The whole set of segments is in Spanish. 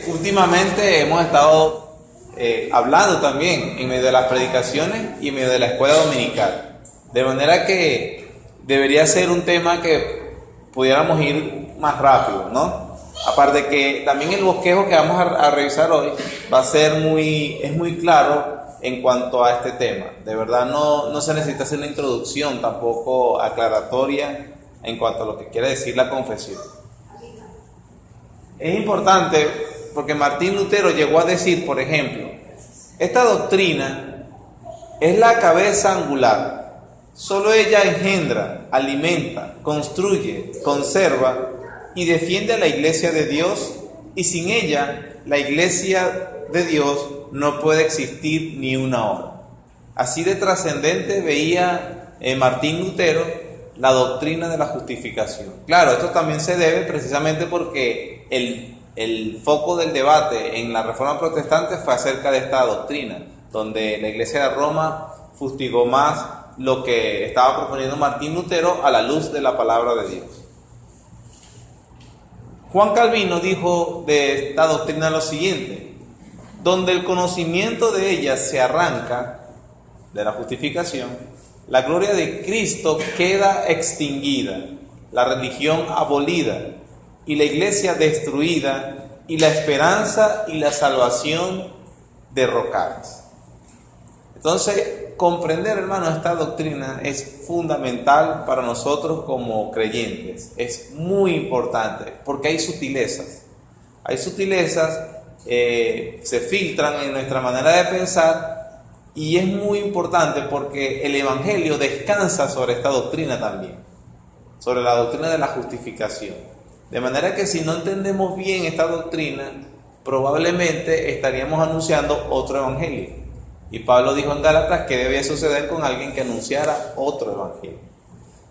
últimamente hemos estado hablando también en medio de las predicaciones y en medio de la escuela dominical. De manera que debería ser un tema que pudiéramos ir más rápido, ¿no? Aparte que también el bosquejo que vamos a revisar hoy va a ser es muy claro en cuanto a este tema. De verdad no se necesita hacer una introducción tampoco aclaratoria en cuanto a lo que quiere decir la confesión. Es importante porque Martín Lutero llegó a decir, por ejemplo, esta doctrina es la cabeza angular. Solo ella engendra, alimenta, construye, conserva y defiende a la Iglesia de Dios, y sin ella la Iglesia de Dios no puede existir ni una hora. Así de trascendente veía Martín Lutero la doctrina de la justificación. Claro, esto también se debe precisamente porque el foco del debate en la Reforma Protestante fue acerca de esta doctrina, donde la Iglesia de Roma fustigó más lo que estaba proponiendo Martín Lutero a la luz de la palabra de Dios. Juan Calvino dijo de esta doctrina lo siguiente: donde el conocimiento de ella se arranca, de la justificación, la gloria de Cristo queda extinguida, la religión abolida y la iglesia destruida, y la esperanza y la salvación derrocadas. Entonces, comprender, hermano, esta doctrina es fundamental para nosotros como creyentes. Es muy importante porque hay sutilezas. Hay sutilezas, se filtran en nuestra manera de pensar, y es muy importante porque el Evangelio descansa sobre esta doctrina también, sobre la doctrina de la justificación. De manera que si no entendemos bien esta doctrina, probablemente estaríamos anunciando otro evangelio. Y Pablo dijo en Gálatas que debía suceder con alguien que anunciara otro evangelio.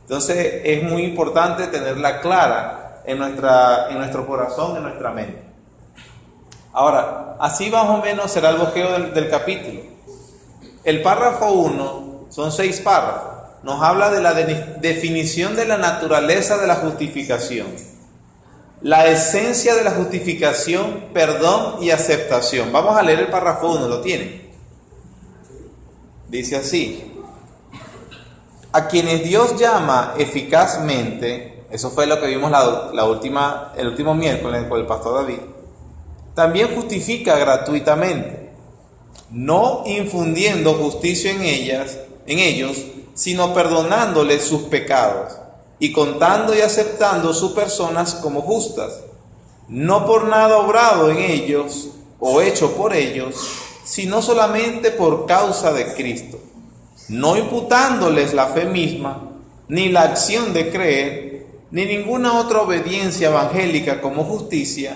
Entonces es muy importante tenerla clara en nuestro corazón, en nuestra mente. Ahora, así más o menos será el bosquejo del capítulo. El párrafo 1, son 6 párrafos, nos habla de la definición de la naturaleza de la justificación, la esencia de la justificación, perdón y aceptación. Vamos a leer el párrafo 1, ¿lo tienen? Dice así: a quienes Dios llama eficazmente, eso fue lo que vimos el último miércoles con el pastor David, también justifica gratuitamente, no infundiendo justicia en ellos, sino perdonándoles sus pecados y contando y aceptando sus personas como justas, no por nada obrado en ellos o hecho por ellos, sino solamente por causa de Cristo, no imputándoles la fe misma, ni la acción de creer, ni ninguna otra obediencia evangélica como justicia,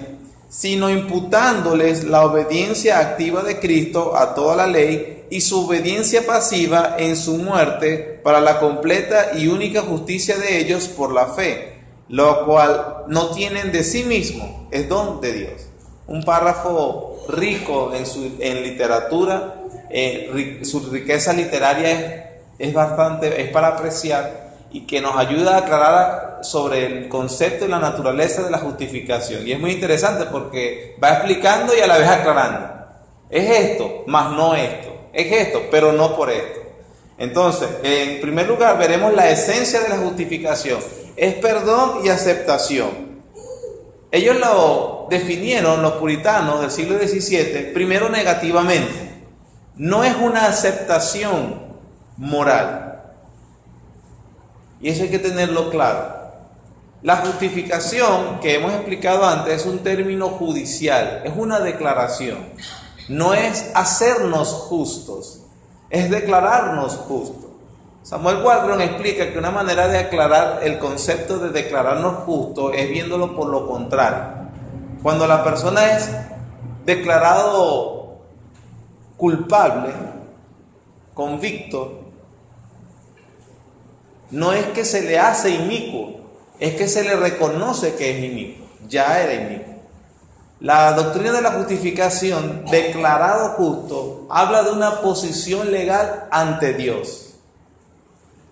sino imputándoles la obediencia activa de Cristo a toda la ley y su obediencia pasiva en su muerte para la completa y única justicia de ellos por la fe, lo cual no tienen de sí mismo, es don de Dios. Un párrafo rico en literatura, su riqueza literaria es para apreciar, y que nos ayuda a aclarar sobre el concepto y la naturaleza de la justificación. Y es muy interesante porque va explicando y a la vez aclarando. Es esto, más no esto. Es esto, pero no por esto. Entonces, en primer lugar, veremos la esencia de la justificación. Es perdón y aceptación. Ellos lo definieron, los puritanos del siglo XVII, primero negativamente. No es una aceptación moral. Y eso hay que tenerlo claro. La justificación, que hemos explicado antes, es un término judicial, es una declaración. No es hacernos justos, es declararnos justos. Samuel Waldron explica que una manera de aclarar el concepto de declararnos justos es viéndolo por lo contrario. Cuando la persona es declarado culpable, convicto, no es que se le hace inicuo, es que se le reconoce que es inicuo, ya era inicuo. La doctrina de la justificación, declarado justo, habla de una posición legal ante Dios.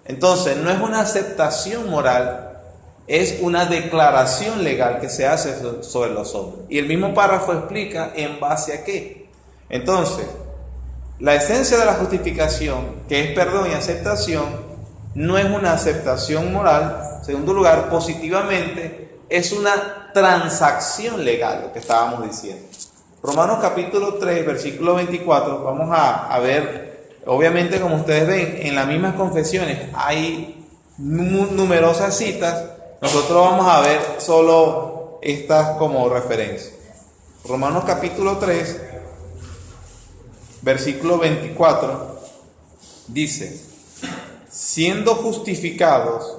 Entonces, no es una aceptación moral, es una declaración legal que se hace sobre los hombres. Y el mismo párrafo explica en base a qué. Entonces, la esencia de la justificación, que es perdón y aceptación, no es una aceptación moral. En segundo lugar, positivamente, es una transacción legal, lo que estábamos diciendo. Romanos capítulo 3, versículo 24, vamos a ver, obviamente como ustedes ven, en las mismas confesiones hay numerosas citas. Nosotros vamos a ver solo estas como referencia. Romanos capítulo 3, versículo 24, dice: siendo justificados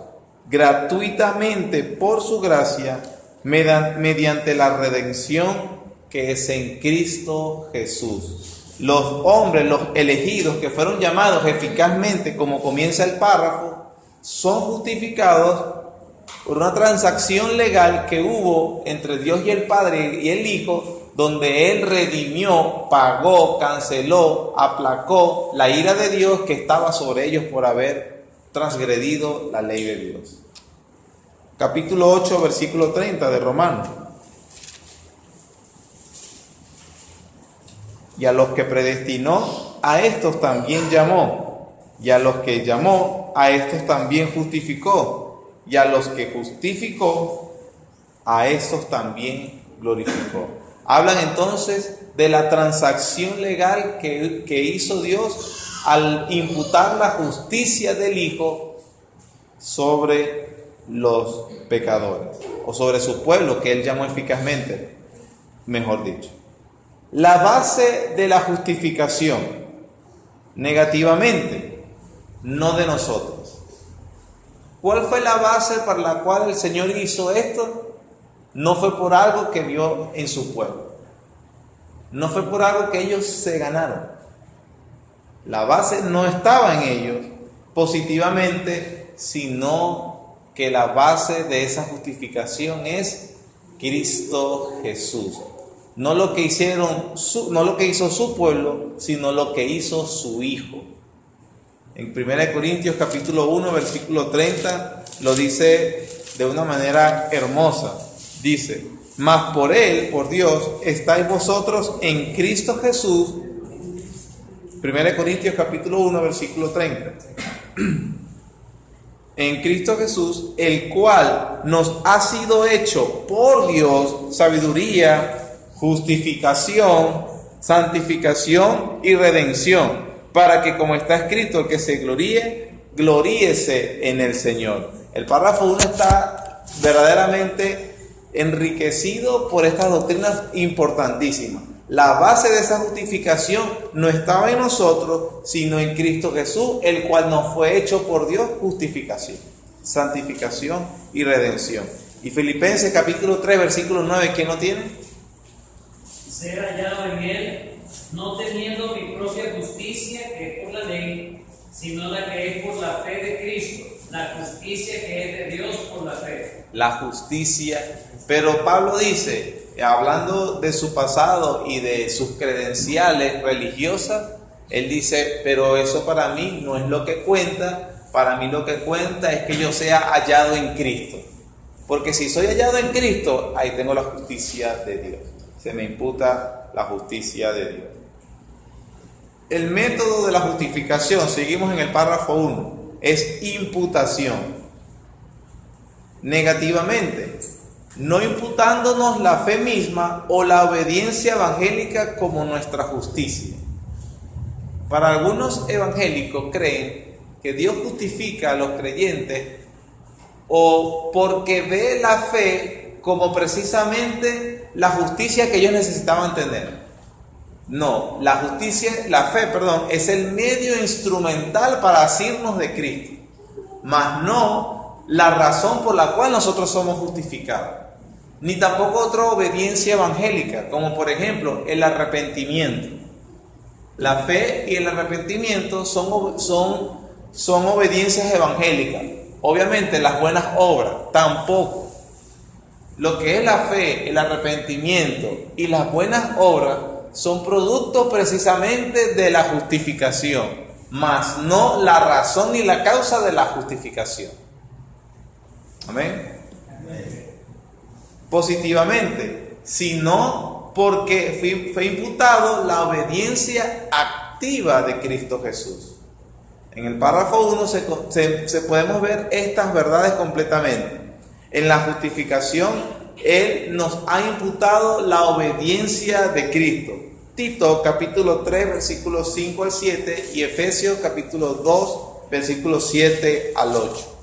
gratuitamente por su gracia, mediante la redención que es en Cristo Jesús. Los hombres, los elegidos que fueron llamados eficazmente, como comienza el párrafo, son justificados por una transacción legal que hubo entre Dios y el Padre y el Hijo, donde Él redimió, pagó, canceló, aplacó la ira de Dios que estaba sobre ellos por haber transgredido la ley de Dios. Capítulo 8, versículo 30 de Romanos. Y a los que predestinó, a estos también llamó. Y a los que llamó, a estos también justificó. Y a los que justificó, a estos también glorificó. Hablan entonces de la transacción legal que hizo Dios al imputar la justicia del Hijo sobre los pecadores, o sobre su pueblo, que Él llamó eficazmente, mejor dicho. La base de la justificación, negativamente, no de nosotros. ¿Cuál fue la base para la cual el Señor hizo esto? No fue por algo que vio en su pueblo. No fue por algo que ellos se ganaron. La base no estaba en ellos positivamente, sino que la base de esa justificación es Cristo Jesús. No lo que no lo que hizo su pueblo, sino lo que hizo su Hijo. En 1 Corintios capítulo 1, versículo 30, lo dice de una manera hermosa. Dice: mas por Él, por Dios, estáis vosotros en Cristo Jesús. 1 Corintios capítulo 1, versículo 30. En Cristo Jesús, el cual nos ha sido hecho por Dios sabiduría, justificación, santificación y redención, para que, como está escrito, el que se gloríe, gloríese en el Señor. El párrafo 1 está verdaderamente enriquecido por estas doctrinas importantísimas. La base de esa justificación no estaba en nosotros, sino en Cristo Jesús, el cual nos fue hecho por Dios justificación, santificación y redención. Y Filipenses capítulo 3, versículo 9, ¿quién lo tiene? Ser hallado en Él, no teniendo mi propia justicia que es por la ley, sino la que es por la fe de Cristo, la justicia que es de Dios por la fe. La justicia. Pero Pablo dice, hablando de su pasado y de sus credenciales religiosas, él dice: pero eso para mí no es lo que cuenta. Para mí lo que cuenta es que yo sea hallado en Cristo, porque si soy hallado en Cristo, ahí tengo la justicia de Dios, se me imputa la justicia de Dios. El método de la justificación, seguimos en el párrafo 1, es imputación. Negativamente, no imputándonos la fe misma o la obediencia evangélica como nuestra justicia. Para algunos evangélicos creen que Dios justifica a los creyentes o porque ve la fe como precisamente la justicia que ellos necesitaban tener. No, la fe, es el medio instrumental para asirnos de Cristo, mas no la razón por la cual nosotros somos justificados, ni tampoco otra obediencia evangélica, como por ejemplo el arrepentimiento. La fe y el arrepentimiento son obediencias evangélicas. Obviamente las buenas obras tampoco. Lo que es la fe, el arrepentimiento y las buenas obras son productos precisamente de la justificación, mas no la razón ni la causa de la justificación. Amén. positivamente, sino porque fue imputado la obediencia activa de Cristo Jesús. En el párrafo 1 se podemos ver estas verdades completamente. En la justificación, Él nos ha imputado la obediencia de Cristo. Tito capítulo 3, versículos 5 al 7 y Efesios capítulo 2, versículos 7 al 8.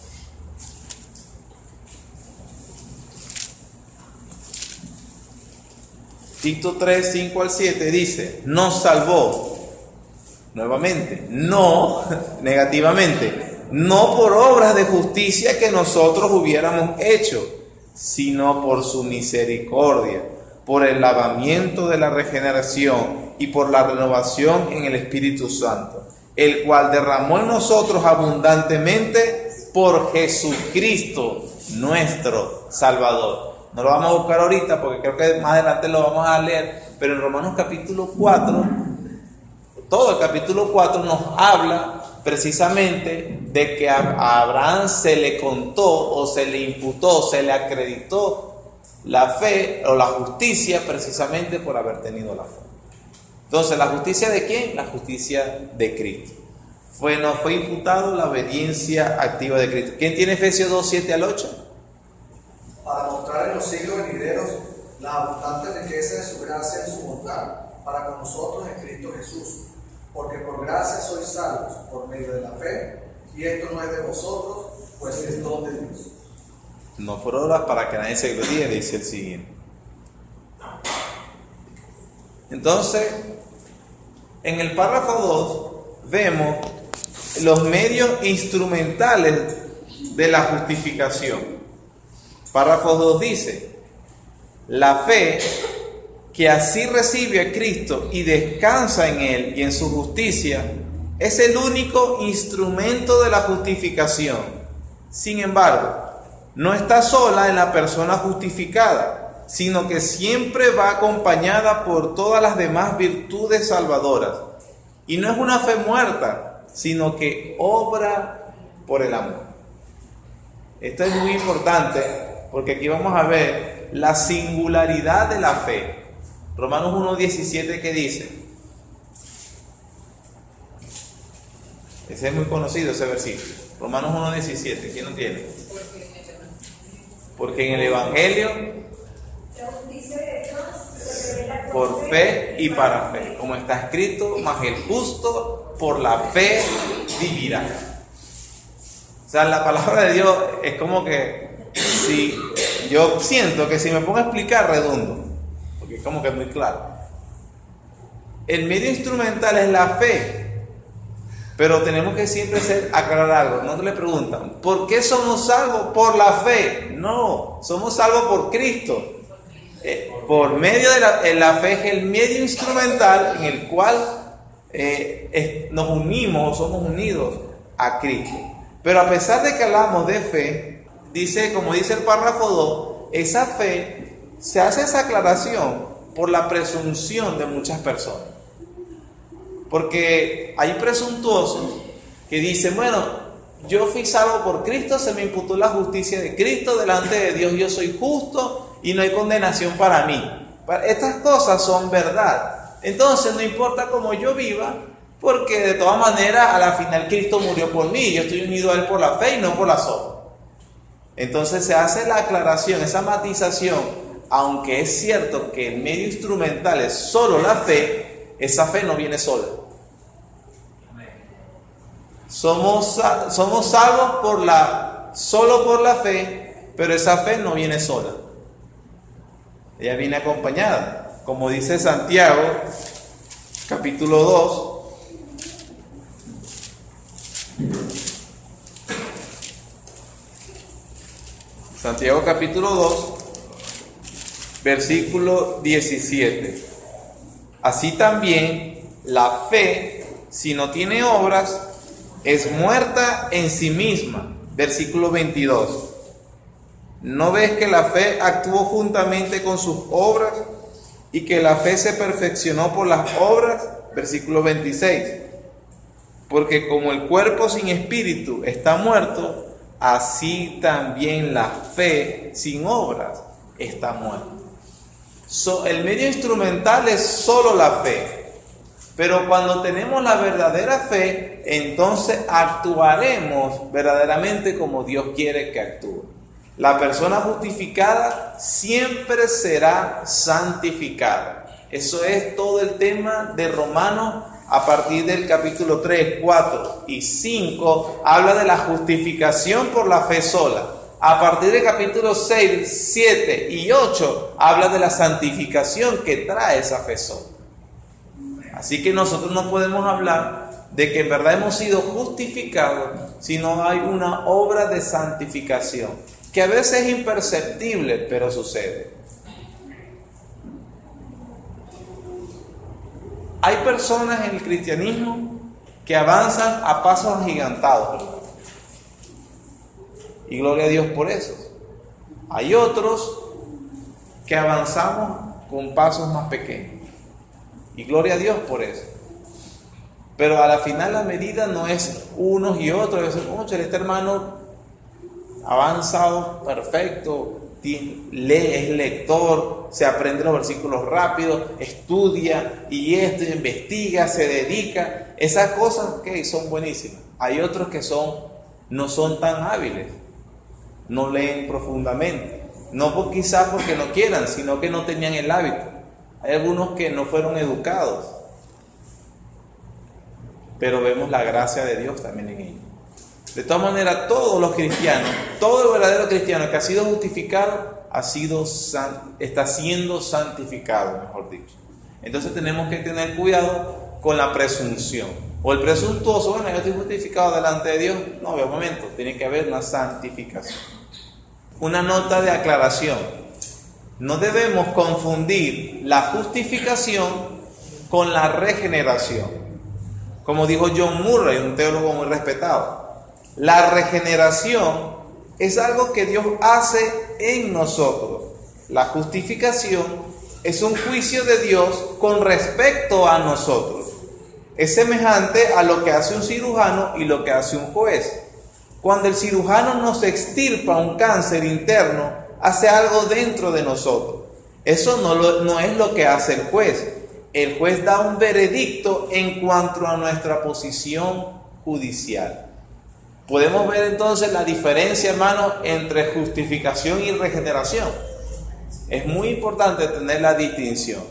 Tito 3, 5 al 7 dice, nos salvó, nuevamente, no, negativamente, no por obras de justicia que nosotros hubiéramos hecho, sino por su misericordia, por el lavamiento de la regeneración y por la renovación en el Espíritu Santo, el cual derramó en nosotros abundantemente por Jesucristo, nuestro Salvador. No lo vamos a buscar ahorita porque creo que más adelante lo vamos a leer, pero en Romanos capítulo 4, todo el capítulo 4 nos habla precisamente de que a Abraham se le contó o se le imputó, se le acreditó la fe o la justicia precisamente por haber tenido la fe. Entonces, ¿la justicia de quién? La justicia de Cristo. Nos fue imputado la obediencia activa de Cristo. ¿Quién tiene Efesios 2, 7 al 8? Para mostrar en los siglos venideros la abundante riqueza de su gracia en su bondad para con nosotros en Cristo Jesús. Porque por gracia sois salvos por medio de la fe, y esto no es de vosotros, pues es don de Dios. No por obras para que nadie se gloríe, dice el siguiente. Entonces, en el párrafo 2 vemos los medios instrumentales de la justificación. Párrafo 2 dice, la fe que así recibe a Cristo y descansa en Él y en su justicia, es el único instrumento de la justificación. Sin embargo, no está sola en la persona justificada, sino que siempre va acompañada por todas las demás virtudes salvadoras. Y no es una fe muerta, sino que obra por el amor. Esto es muy importante porque aquí vamos a ver la singularidad de la fe. Romanos 1:17, ¿qué dice? Ese es muy conocido, ese versículo. Romanos 1:17, ¿quién lo tiene? Porque en el Evangelio, por fe y para fe, como está escrito, mas el justo por la fe vivirá. O sea, la palabra de Dios es como que, si yo siento que si me pongo a explicar redundo, porque es como que es muy claro. El medio instrumental es la fe, pero tenemos que siempre aclarar algo. No le preguntan, ¿por qué somos salvos? Por la fe. No, somos salvos por Cristo. Por medio de la fe es el medio instrumental en el cual nos unimos, somos unidos a Cristo. Pero a pesar de que hablamos de fe, dice, como dice el párrafo 2, esa fe se hace esa aclaración por la presunción de muchas personas. Porque hay presuntuosos que dicen, bueno, yo fui salvo por Cristo, se me imputó la justicia de Cristo, delante de Dios yo soy justo y no hay condenación para mí. Estas cosas son verdad. Entonces no importa cómo yo viva, porque de todas maneras a la final Cristo murió por mí, yo estoy unido a Él por la fe y no por las obras. Entonces se hace la aclaración, esa matización, aunque es cierto que el medio instrumental es solo la fe, esa fe no viene sola. Somos salvos solo por la fe, pero esa fe no viene sola. Ella viene acompañada, como dice Santiago, capítulo 2. Santiago capítulo 2, versículo 17. Así también la fe, si no tiene obras, es muerta en sí misma. Versículo 22. ¿No ves que la fe actuó juntamente con sus obras y que la fe se perfeccionó por las obras? Versículo 26. Porque como el cuerpo sin espíritu está muerto, así también la fe sin obras está muerta. El medio instrumental es solo la fe, pero cuando tenemos la verdadera fe, entonces actuaremos verdaderamente como Dios quiere que actúe. La persona justificada siempre será santificada. Eso es todo el tema de Romanos. A partir del capítulo 3, 4 y 5 habla de la justificación por la fe sola. A partir del capítulo 6, 7 y 8 habla de la santificación que trae esa fe sola. Así que nosotros no podemos hablar de que en verdad hemos sido justificados si no hay una obra de santificación, que a veces es imperceptible, pero sucede. Hay personas en el cristianismo que avanzan a pasos agigantados, hermano. Y gloria a Dios por eso. Hay otros que avanzamos con pasos más pequeños. Y gloria a Dios por eso. Pero a la final la medida no es unos y otros. Es, este hermano ha avanzado perfecto, lee, es lector, se aprende los versículos rápidos, estudia y investiga, se dedica. Esas cosas que son buenísimas. Hay otros que no son tan hábiles, no leen profundamente, no quizás porque no quieran, sino que no tenían el hábito. Hay algunos que no fueron educados, pero vemos la gracia de Dios también en ellos. De todas maneras, todos los cristianos, todo el verdadero cristiano que ha sido justificado, está siendo santificado, mejor dicho. Entonces tenemos que tener cuidado con la presunción. O el presuntuoso, bueno, yo estoy justificado delante de Dios. No, de momento, tiene que haber una santificación. Una nota de aclaración. No debemos confundir la justificación con la regeneración. Como dijo John Murray, un teólogo muy respetado. La regeneración es algo que Dios hace en nosotros. La justificación es un juicio de Dios con respecto a nosotros. Es semejante a lo que hace un cirujano y lo que hace un juez. Cuando el cirujano nos extirpa un cáncer interno, hace algo dentro de nosotros. Eso no es lo que hace el juez. El juez da un veredicto en cuanto a nuestra posición judicial. Podemos ver entonces la diferencia, hermano, entre justificación y regeneración. Es muy importante tener la distinción,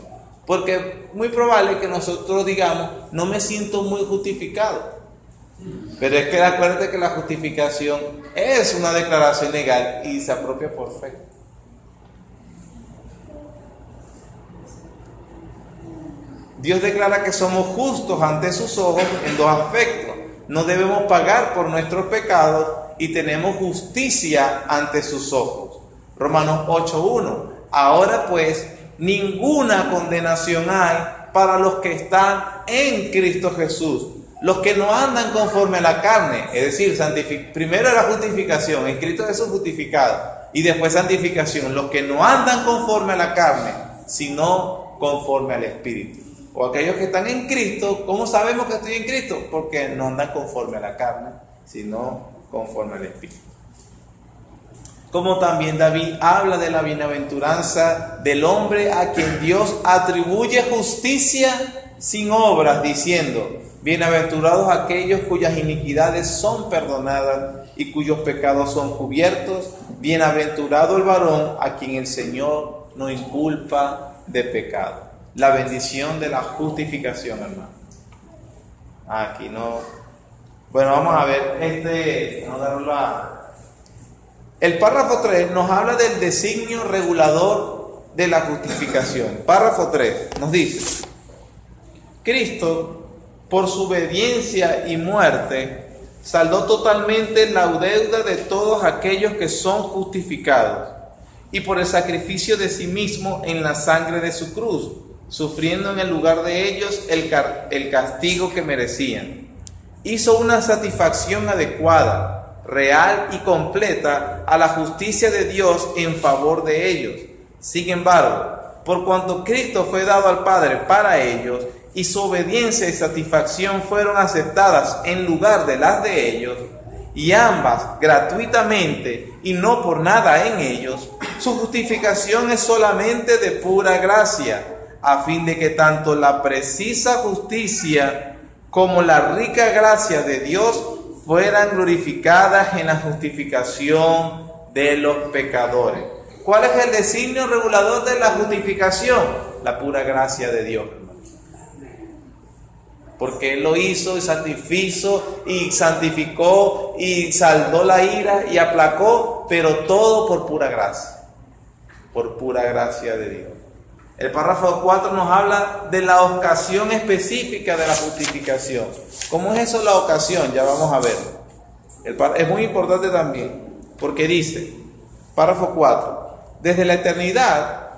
porque es muy probable que nosotros digamos, no me siento muy justificado. Pero es que acuérdate que la justificación es una declaración legal y se apropia por fe. Dios declara que somos justos ante sus ojos en dos aspectos. No debemos pagar por nuestros pecados y tenemos justicia ante sus ojos. Romanos 8:1. Ahora pues, ninguna condenación hay para los que están en Cristo Jesús, los que no andan conforme a la carne, es decir, primero era justificación, en Cristo Jesús justificado, y después santificación, los que no andan conforme a la carne, sino conforme al Espíritu. O aquellos que están en Cristo. ¿Cómo sabemos que estoy en Cristo? Porque no andan conforme a la carne, sino conforme al Espíritu. Como también David habla de la bienaventuranza del hombre a quien Dios atribuye justicia sin obras, diciendo: bienaventurados aquellos cuyas iniquidades son perdonadas y cuyos pecados son cubiertos. Bienaventurado el varón a quien el Señor no inculpa de pecado. La bendición de la justificación, hermano. Aquí no. Bueno, vamos a ver el párrafo 3 nos habla del designio regulador de la justificación. Párrafo 3 nos dice: Cristo, por su obediencia y muerte, saldó totalmente la deuda de todos aquellos que son justificados, y por el sacrificio de sí mismo en la sangre de su cruz, sufriendo en el lugar de ellos el castigo que merecían. Hizo una satisfacción adecuada, real y completa a la justicia de Dios en favor de ellos. Sin embargo, por cuanto Cristo fue dado al Padre para ellos, y su obediencia y satisfacción fueron aceptadas en lugar de las de ellos, y ambas gratuitamente y no por nada en ellos, su justificación es solamente de pura gracia, a fin de que tanto la precisa justicia como la rica gracia de Dios fueran glorificadas en la justificación de los pecadores. ¿Cuál es el designio regulador de la justificación? La pura gracia de Dios. Porque Él lo hizo y santificó y saldó la ira y aplacó, pero todo por pura gracia. Por pura gracia de Dios. El párrafo 4 nos habla de la ocasión específica de la justificación. ¿Cómo es eso la ocasión? Ya vamos a ver. Es muy importante también, porque dice, párrafo 4, desde la eternidad,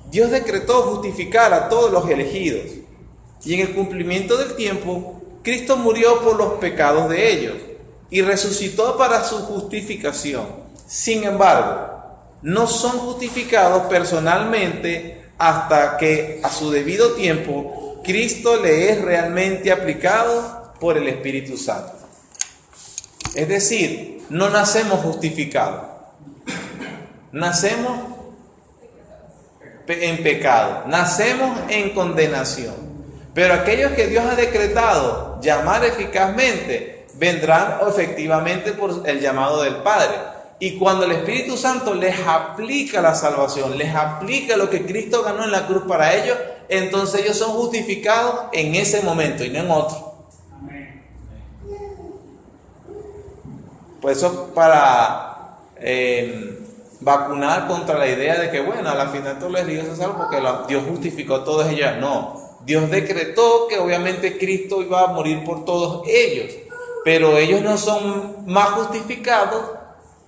Dios decretó justificar a todos los elegidos, y en el cumplimiento del tiempo, Cristo murió por los pecados de ellos, y resucitó para su justificación. Sin embargo, no son justificados personalmente hasta que a su debido tiempo Cristo le es realmente aplicado por el Espíritu Santo. Es decir, no nacemos justificados, nacemos en pecado, nacemos en condenación. Pero aquellos que Dios ha decretado llamar eficazmente vendrán efectivamente por el llamado del Padre. Y cuando el Espíritu Santo les aplica la salvación, les aplica lo que Cristo ganó en la cruz para ellos, entonces ellos son justificados en ese momento y no en otro. Amén. Por eso, para vacunar contra la idea de que, bueno, a la final todos los elegidos se salvan porque Dios justificó a todos ellos. No, Dios decretó que obviamente Cristo iba a morir por todos ellos, pero ellos no son más justificados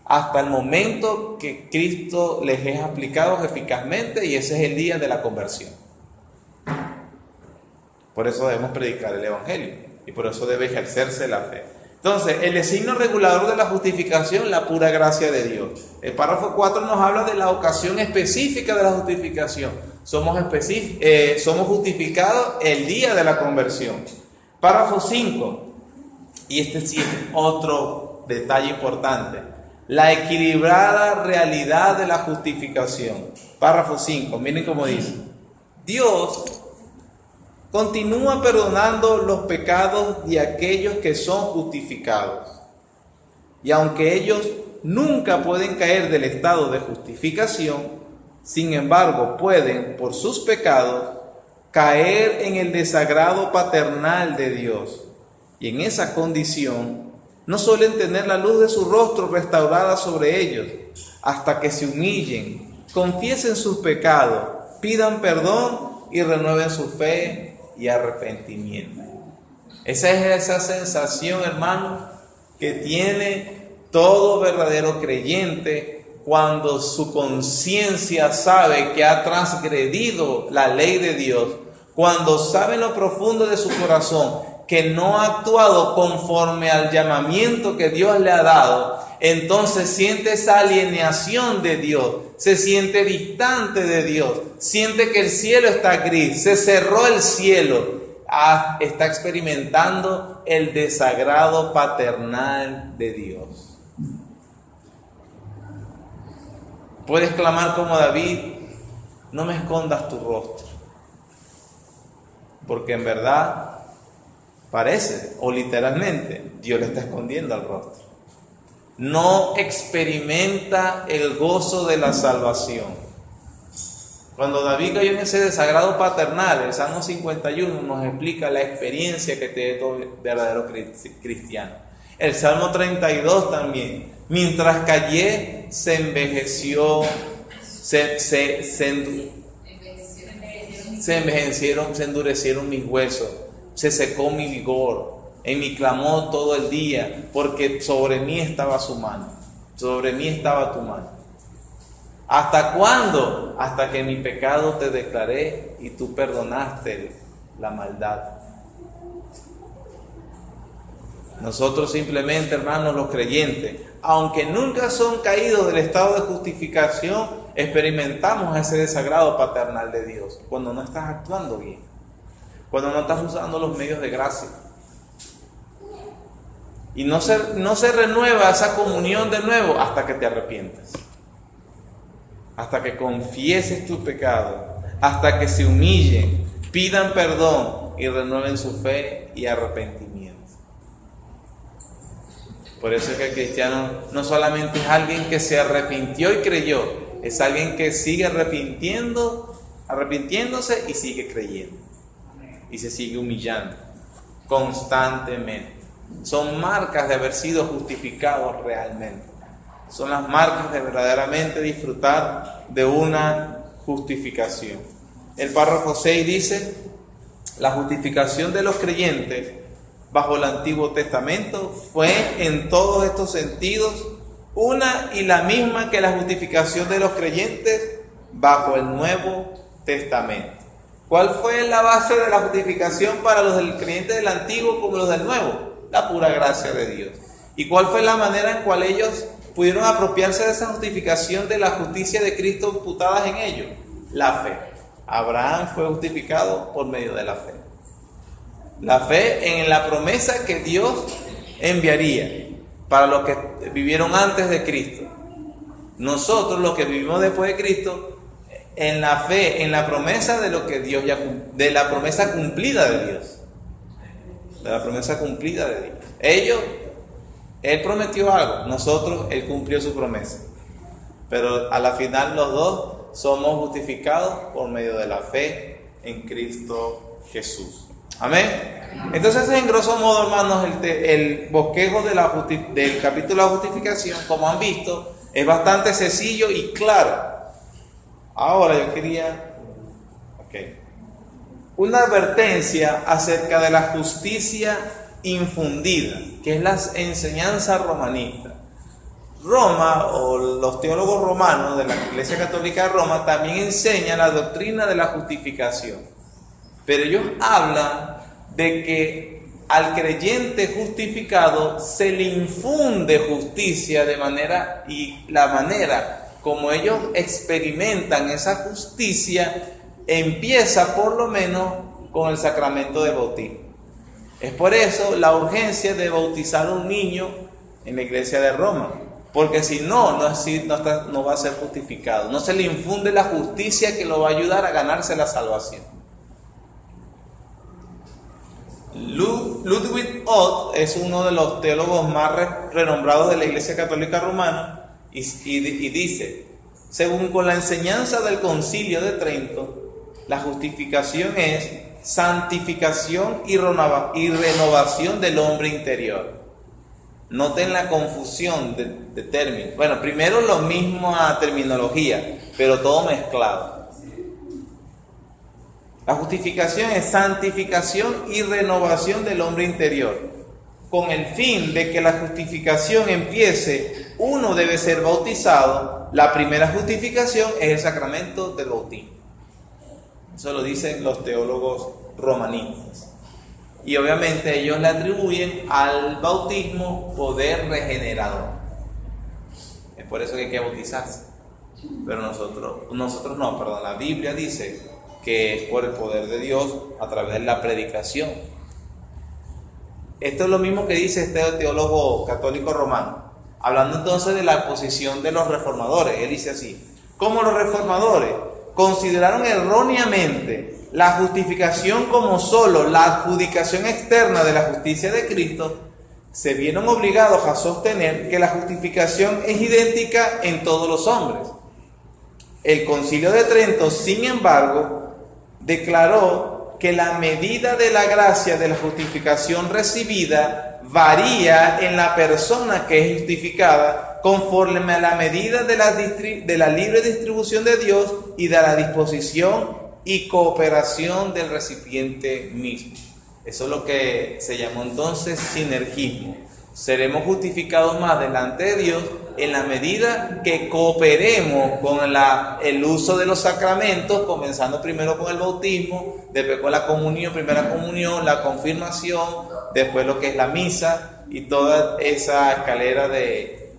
hasta el momento que Cristo les es aplicado eficazmente, y ese es el día de la conversión. Por eso debemos predicar el Evangelio y por eso debe ejercerse la fe. Entonces, el designio regulador de la justificación, la pura gracia de Dios. El párrafo 4 nos habla de la ocasión específica de la justificación. Somos justificados el día de la conversión. Párrafo 5, y este sí es otro detalle importante. La equilibrada realidad de la justificación. Párrafo 5, miren cómo dice. Dios continúa perdonando los pecados de aquellos que son justificados. Y aunque ellos nunca pueden caer del estado de justificación, sin embargo pueden, por sus pecados, caer en el desagrado paternal de Dios. Y en esa condición no suelen tener la luz de su rostro restaurada sobre ellos, hasta que se humillen, confiesen sus pecados, pidan perdón y renueven su fe y arrepentimiento. Esa es esa sensación, hermano, que tiene todo verdadero creyente cuando su conciencia sabe que ha transgredido la ley de Dios, cuando sabe en lo profundo de su corazón que no ha actuado conforme al llamamiento que Dios le ha dado, entonces siente esa alienación de Dios, se siente distante de Dios, siente que el cielo está gris, se cerró el cielo, está experimentando el desagrado paternal de Dios. Puedes clamar como David: no me escondas tu rostro, porque en verdad parece, o literalmente, Dios le está escondiendo el rostro. No experimenta el gozo de la salvación. Cuando David cayó en ese desagrado paternal, el Salmo 51 nos explica la experiencia que tiene todo verdadero cristiano. El Salmo 32 también. Mientras callé, se envejeció, se endurecieron mis huesos. Se secó mi vigor, en mi clamor todo el día, porque sobre mí estaba su mano, sobre mí estaba tu mano. ¿Hasta cuándo? Hasta que mi pecado te declaré y tú perdonaste la maldad. Nosotros simplemente, hermanos, los creyentes, aunque nunca son caídos del estado de justificación, experimentamos ese desagrado paternal de Dios cuando no estás actuando bien, cuando no estás usando los medios de gracia. Y no se renueva esa comunión de nuevo hasta que te arrepientas. Hasta que confieses tu pecado. Hasta que se humillen, pidan perdón y renueven su fe y arrepentimiento. Por eso es que el cristiano no solamente es alguien que se arrepintió y creyó, es alguien que sigue arrepintiéndose y sigue creyendo. Y se sigue humillando constantemente. Son marcas de haber sido justificados realmente. Son las marcas de verdaderamente disfrutar de una justificación. El párrafo 6 dice: la justificación de los creyentes bajo el Antiguo Testamento fue en todos estos sentidos una y la misma que la justificación de los creyentes bajo el Nuevo Testamento. ¿Cuál fue la base de la justificación para los creyentes del Antiguo como los del Nuevo? La pura gracia de Dios. ¿Y cuál fue la manera en cual ellos pudieron apropiarse de esa justificación de la justicia de Cristo imputadas en ellos? La fe. Abraham fue justificado por medio de la fe. La fe en la promesa que Dios enviaría para los que vivieron antes de Cristo. Nosotros, los que vivimos después de Cristo, en la fe, en la promesa de lo que Dios de la promesa cumplida de Dios. De la promesa cumplida de Dios. Él prometió algo, nosotros, Él cumplió su promesa. Pero a la final los dos somos justificados por medio de la fe en Cristo Jesús. Amén. Entonces, en grosso modo, hermanos, el bosquejo del capítulo de la justificación, como han visto, es bastante sencillo y claro. Ahora yo quería una advertencia acerca de la justicia infundida, que es la enseñanza romanista. Roma, o los teólogos romanos de la Iglesia Católica de Roma, también enseñan la doctrina de la justificación. Pero ellos hablan de que al creyente justificado se le infunde justicia y la manera como ellos experimentan esa justicia empieza por lo menos con el sacramento del bautismo. Es por eso la urgencia de bautizar a un niño en la iglesia de Roma, porque si no va a ser justificado, no se le infunde la justicia que lo va a ayudar a ganarse la salvación. Ludwig Ott es uno de los teólogos más renombrados de la Iglesia Católica Romana y dice: según con la enseñanza del Concilio de Trento, la justificación es santificación y renovación del hombre interior. Noten la confusión de términos. Bueno, primero la misma terminología, pero todo mezclado. La justificación es santificación y renovación del hombre interior. Con el fin de que la justificación empiece, uno debe ser bautizado. La primera justificación es el sacramento del bautismo. Eso lo dicen los teólogos romanistas. Y obviamente ellos le atribuyen al bautismo poder regenerador. Es por eso que hay que bautizarse. Pero nosotros no, perdón. La Biblia dice que es por el poder de Dios a través de la predicación. Esto es lo mismo que dice este teólogo católico romano, hablando entonces de la posición de los reformadores. Él dice así: como los reformadores consideraron erróneamente la justificación como solo la adjudicación externa de la justicia de Cristo, se vieron obligados a sostener que la justificación es idéntica en todos los hombres. El Concilio de Trento, sin embargo, declaró que la medida de la gracia de la justificación recibida varía en la persona que es justificada conforme a la medida de la libre distribución de Dios y de la disposición y cooperación del recipiente mismo. Eso es lo que se llamó entonces sinergismo. Seremos justificados más delante de Dios en la medida que cooperemos con el uso de los sacramentos, comenzando primero con el bautismo, después con la comunión, primera comunión, la confirmación, después lo que es la misa y toda esa escalera de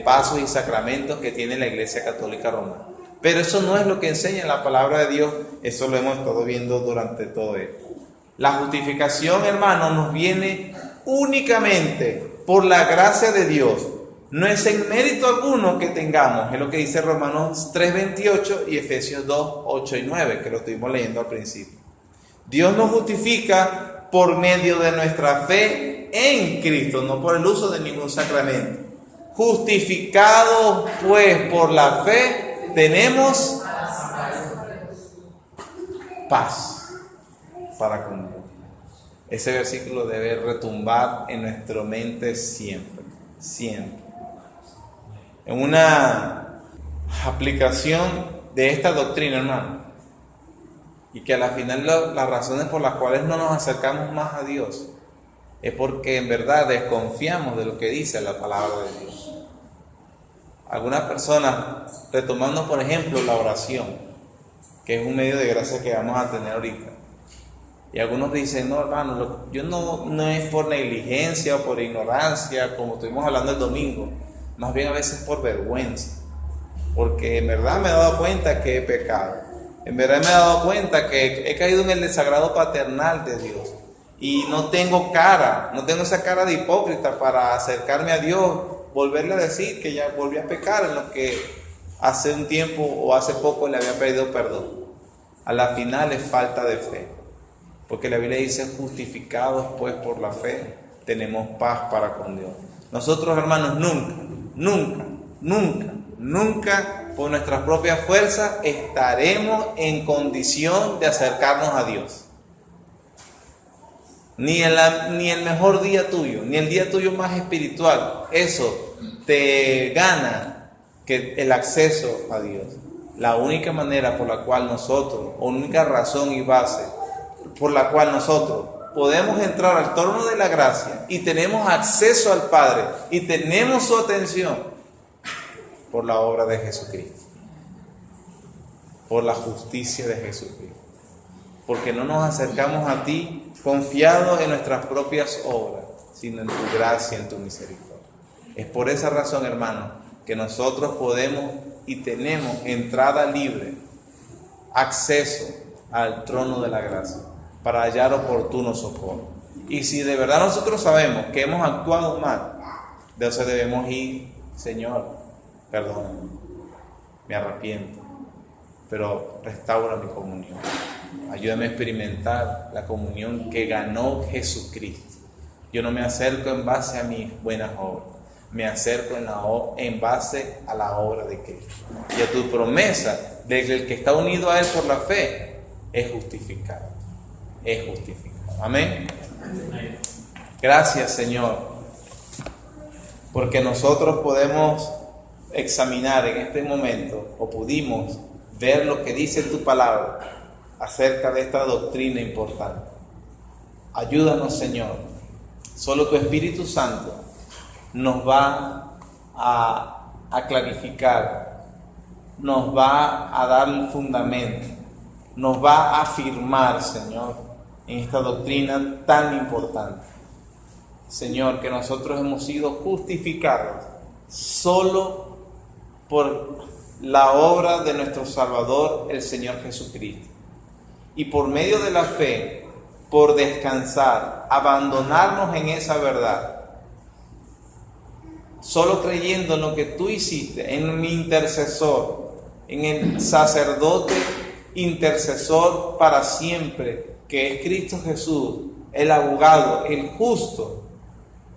pasos y sacramentos que tiene la Iglesia Católica Romana. Pero eso no es lo que enseña la palabra de Dios, eso lo hemos estado viendo durante todo esto. La justificación, hermanos, nos viene únicamente por la gracia de Dios. No es en mérito alguno que tengamos, es lo que dice Romanos 3:28 y Efesios 2:8 y 9, que lo estuvimos leyendo al principio. Dios nos justifica por medio de nuestra fe en Cristo, no por el uso de ningún sacramento. Justificados pues por la fe, tenemos paz para con Dios. Ese versículo debe retumbar en nuestra mente siempre, siempre. En una aplicación de esta doctrina, hermano, y que a la final las razones por las cuales no nos acercamos más a Dios es porque en verdad desconfiamos de lo que dice la palabra de Dios. Algunas personas, retomando por ejemplo la oración, que es un medio de gracia que vamos a tener ahorita, y algunos dicen, no hermano, yo no es por negligencia o por ignorancia, como estuvimos hablando el domingo, más bien a veces por vergüenza, porque en verdad me he dado cuenta que he pecado, en verdad me he dado cuenta que he caído en el desagrado paternal de Dios, y no tengo esa cara de hipócrita para acercarme a Dios, volverle a decir que ya volví a pecar en lo que hace un tiempo o hace poco le había pedido perdón. A la final es falta de fe, porque la Biblia dice, justificados pues por la fe, tenemos paz para con Dios. Nosotros, hermanos, nunca por nuestras propias fuerzas estaremos en condición de acercarnos a Dios. Ni el mejor día tuyo, ni el día tuyo más espiritual, eso te gana que el acceso a Dios. La única manera por la cual nosotros, o única razón y base por la cual nosotros podemos entrar al trono de la gracia y tenemos acceso al Padre y tenemos su atención por la obra de Jesucristo, por la justicia de Jesucristo, porque no nos acercamos a ti confiados en nuestras propias obras, sino en tu gracia, en tu misericordia. Es por esa razón, hermano, que nosotros podemos y tenemos entrada libre, acceso al trono de la gracia, para hallar oportuno socorro. Y si de verdad nosotros sabemos que hemos actuado mal, entonces debemos ir, Señor, perdóname, me arrepiento, pero restaura mi comunión. Ayúdame a experimentar la comunión que ganó Jesucristo. Yo no me acerco en base a mis buenas obras, me acerco en base a la obra de Cristo y a tu promesa de que el que está unido a Él por la fe es justificado. Amén. Gracias, Señor, porque nosotros podemos examinar en este momento, o pudimos ver lo que dice tu palabra acerca de esta doctrina importante. Ayúdanos, Señor. Solo tu Espíritu Santo nos va a clarificar, nos va a dar el fundamento, nos va a afirmar, Señor, en esta doctrina tan importante. Señor, que nosotros hemos sido justificados solo por la obra de nuestro Salvador, el Señor Jesucristo. Y por medio de la fe, por descansar, abandonarnos en esa verdad, solo creyendo en lo que tú hiciste, en mi intercesor, en el sacerdote intercesor para siempre, que es Cristo Jesús, el abogado, el justo.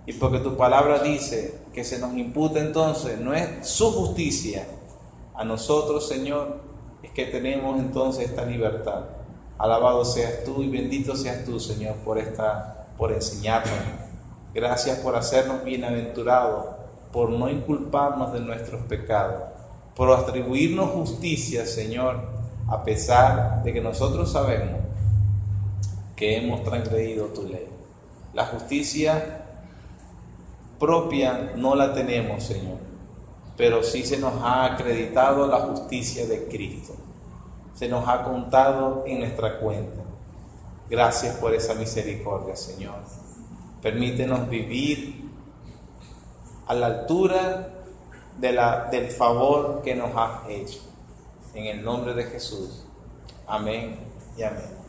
Y porque tu palabra dice que se nos imputa entonces, no es su justicia a nosotros, Señor, es que tenemos entonces esta libertad. Alabado seas tú y bendito seas tú, Señor, por enseñarnos. Gracias por hacernos bienaventurados, por no inculparnos de nuestros pecados, por atribuirnos justicia, Señor, a pesar de que nosotros sabemos que hemos transgredido tu ley. La justicia propia no la tenemos, Señor, pero sí se nos ha acreditado la justicia de Cristo. Se nos ha contado en nuestra cuenta. Gracias por esa misericordia, Señor. Permítenos vivir a la altura del favor que nos has hecho. En el nombre de Jesús. Amén y amén.